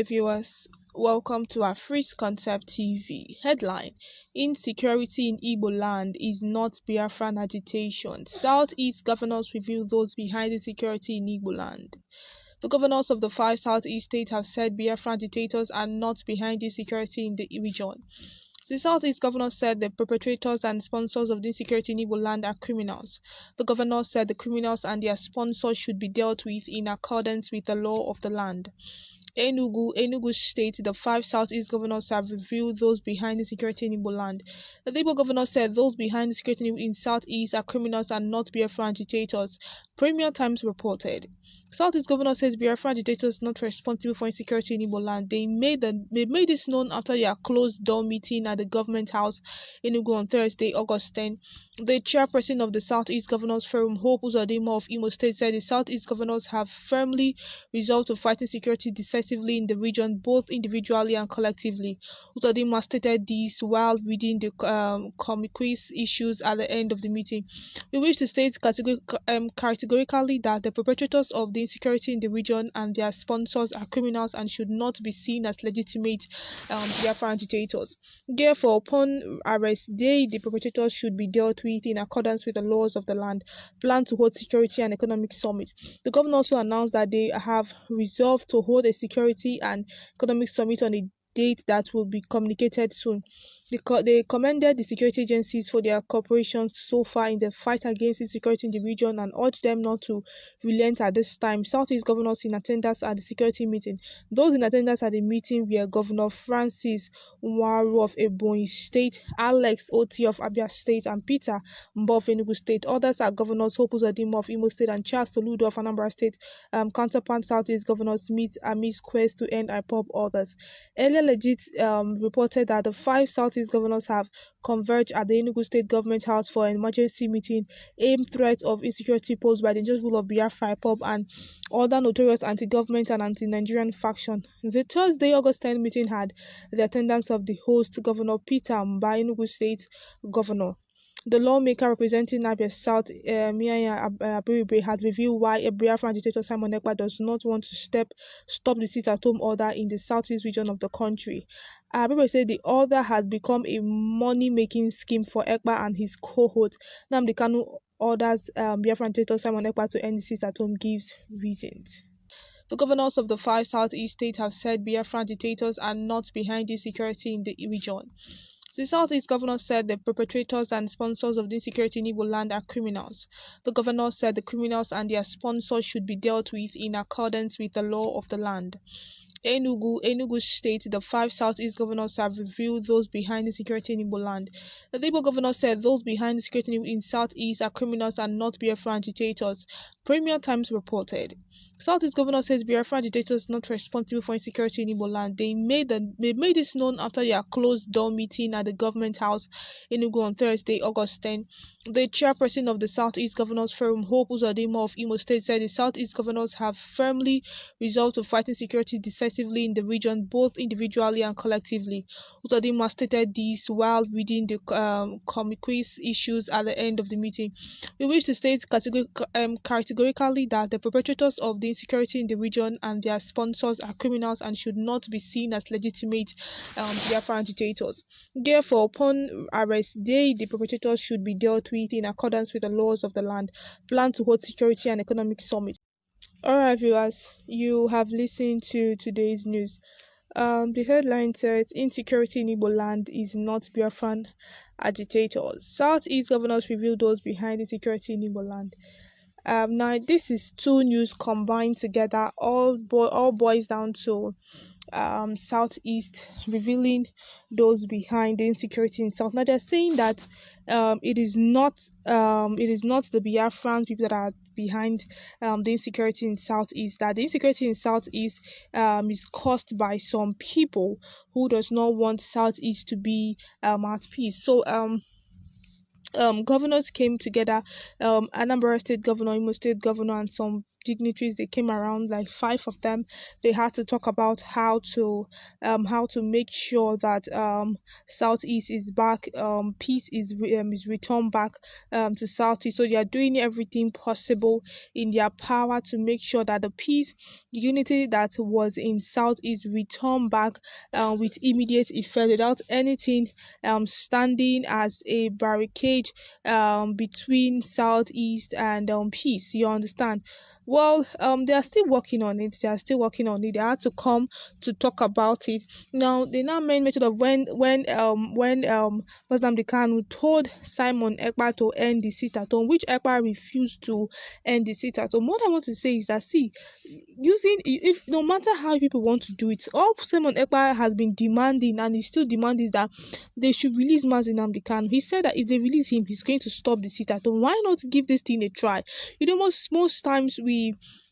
Hello viewers, welcome to our Free Concept TV. Headline: Insecurity in Igbo land is not Biafran agitation. Southeast governors reveal those behind insecurity in Igbo land. The governors of the 5 Southeast states have said Biafran agitators are not behind insecurity in the region. The Southeast governor said the perpetrators and sponsors of the insecurity in Igbo land are criminals. The governor said the criminals and their sponsors should be dealt with in accordance with the law of the land. Enugu State, the 5 Southeast governors have revealed those behind insecurity in Igbo land. The Igbo governor said those behind insecurity in Southeast are criminals and not Biafra agitators. Premier Times reported. Southeast governor says Biafra agitators not responsible for insecurity in Igbo land. They made this known after their closed-door meeting at the government house in Enugu on Thursday, August 10. The chairperson of the Southeast Governors Forum, Hope Uzodinma of Imo State, said the Southeast governors have firmly resolved to fight insecurity decisively in the region, both individually and collectively. Uzodinma stated this while reading the communique's issues at the end of the meeting. We wish to state categorically that the perpetrators of the insecurity in the region and their sponsors are criminals and should not be seen as legitimate Biafra agitators. Therefore, upon arrest, the perpetrators should be dealt with in accordance with the laws of the land. Plan to hold security and economic summit. The governor also announced that they have resolved to hold a security and economic summit on a date that will be communicated soon. They commended the security agencies for their cooperation so far in the fight against insecurity in the region and urged them not to relent at this time. Southeast governors in attendance at the security meeting. Those in attendance at the meeting were Governor Francis Nwaru of Ebonyi State, Alex Oti of Abia State, and Peter Mbo of Enugu State. Others are Governors Hope Uzodinma of Imo State and Charles Soludo of Anambra State. Counterpart Southeast governors meet amidst quest to end IPOB others. Earlier Legit reported that the 5 Southeast governors have converged at the Enugu State Government House for an emergency meeting aimed threats of insecurity posed by the dangerous rule of Biafra, IPOB, and other notorious anti-government and anti-Nigerian faction. The Thursday, August 10 meeting had the attendance of the host, Governor Peter Mba, Enugu State Governor. The lawmaker representing Abia South, Miyanya Abiribe, had revealed why a Biafra agitator Simon Ekpa does not want to stop the sit-at-home order in the southeast region of the country. Abiribe said the order has become a money-making scheme for Ekpa and his cohort. Nnamdi Kanu orders Biafra agitator Simon Ekpa to end the sit-at-home, gives reasons. The governors of the 5 Southeast states have said Biafra agitators are not behind insecurity in the region. The Southeast governor said the perpetrators and sponsors of the insecurity in Igbo land are criminals. The governor said the criminals and their sponsors should be dealt with in accordance with the law of the land. Enugu State, the 5 Southeast governors have revealed those behind insecurity in Igbo land. The Igbo governor said those behind insecurity in Southeast are criminals and not Biafra agitators. Premier Times reported. Southeast governor says Biafra agitators not responsible for insecurity in Igbo land. They made this known after their closed-door meeting at the government house in Enugu on Thursday, August 10. The chairperson of the Southeast Governors Forum, Hope Uzodinma of Imo State, said the Southeast governors have firmly resolved to fight insecurity decisively in the region, both individually and collectively. Uzodinma stated this while reading the communique's issues at the end of the meeting. We wish to state categorically that the perpetrators of the insecurity in the region and their sponsors are criminals and should not be seen as legitimate Biafra agitators. Therefore, upon arrest, the perpetrators should be dealt with in accordance with the laws of the land. Plan to hold security and economic summit. Alright viewers, you have listened to today's news. The headline says insecurity in Igbo land is not Biafran agitators. Southeast governors reveal those behind insecurity in Igbo land. Now this is two news combined together. All boils down to Southeast revealing those behind the insecurity in South. Now they're saying that it is not the Biafran people that are behind the insecurity in Southeast. That the insecurity in Southeast is caused by some people who does not want Southeast to be at peace. So governors came together, Anambra State Governor, Imo State Governor, and some dignitaries. They came around, like 5 of them. They had to talk about how to make sure that Southeast is back, peace is returned back to Southeast. So they are doing everything possible in their power to make sure that the peace, the unity that was in Southeast returned back with immediate effect, without anything standing as a barricade between Southeast and peace. You understand? Well, they are still working on it. They are still working on it. They had to come to talk about it. Now they now made mention of when Muslim Kanu told Simon Ekpa to end the sit at home, which Ekpa refused to end the sit at home. What I want to say is that, see, using, if no matter how people want to do it, all Simon Ekpa has been demanding, and is still demanding, that they should release Mazi Nnamdi Kanu. He said that if they release him, he's going to stop the sit at home. Why not give this thing a try? You know, most times we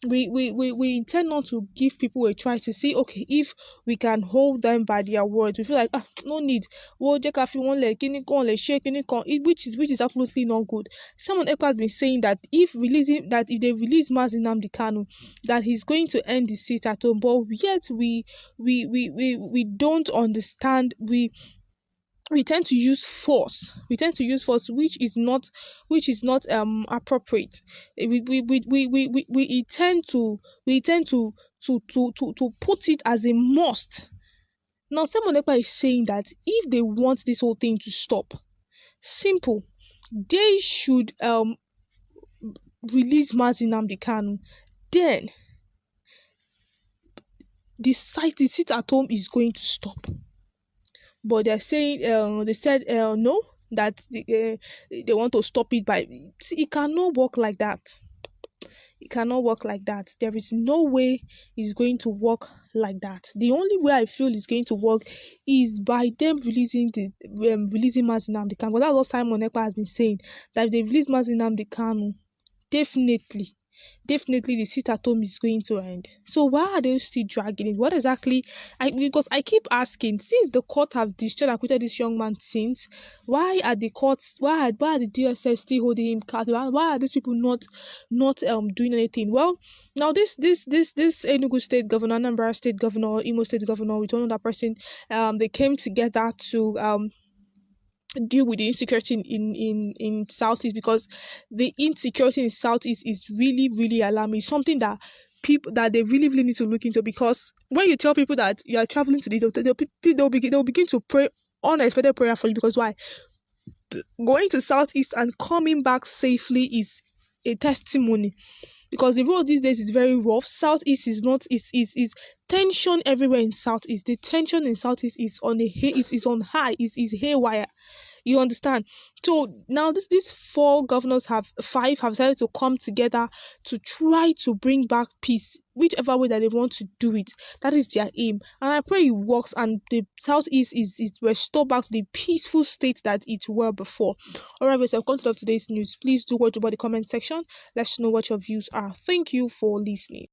intend not to give people a try to see, okay, if we can hold them by their words. We feel like, no need. Which is absolutely not good. Someone Ekpa has been saying that if they release Mazi Nnamdi Kanu, that he's going to end the sit at home, but yet we don't understand. We tend to use force. Which is not appropriate. We tend to put it as a must. Now, Simon Ekpa is saying that if they want this whole thing to stop, simple, they should release Mazi Nnamdi Kanu. Then the sit at home is going to stop. But they're saying, they said no, that they want to stop it by. See, it cannot work like that. It cannot work like that. There is no way it's going to work like that. The only way I feel it's going to work is by them releasing Mazi Nnamdi Kanu. But that's what Simon Ekpa has been saying, that if they release Mazi Nnamdi Kanu, definitely the sit at home is going to end. So why are they still dragging it? What exactly? Because I keep asking, since the court have discharged and acquitted this young man, since, why are the courts, why are the DSS still holding him captive? Why are these people not doing anything? Well, now this Enugu State Governor, Anambra State Governor, Imo State Governor, with another person, they came together to deal with the insecurity in Southeast, because the insecurity in Southeast is really alarming. Something that they really need to look into, because when you tell people that you are traveling to they'll begin to pray unexpected prayer for you. Because why? Going to Southeast and coming back safely is a testimony, because the road these days is very rough. Southeast is tension everywhere in Southeast. The tension in Southeast is on high, is haywire. You understand? So now these 5 governors have decided to come together to try to bring back peace, whichever way that they want to do it. That is their aim, and I pray it works, and the Southeast is restored back to the peaceful state that it were before. Alright, so I've come to the end of today's news. Please do watch about the comment section. Let's know what your views are. Thank you for listening.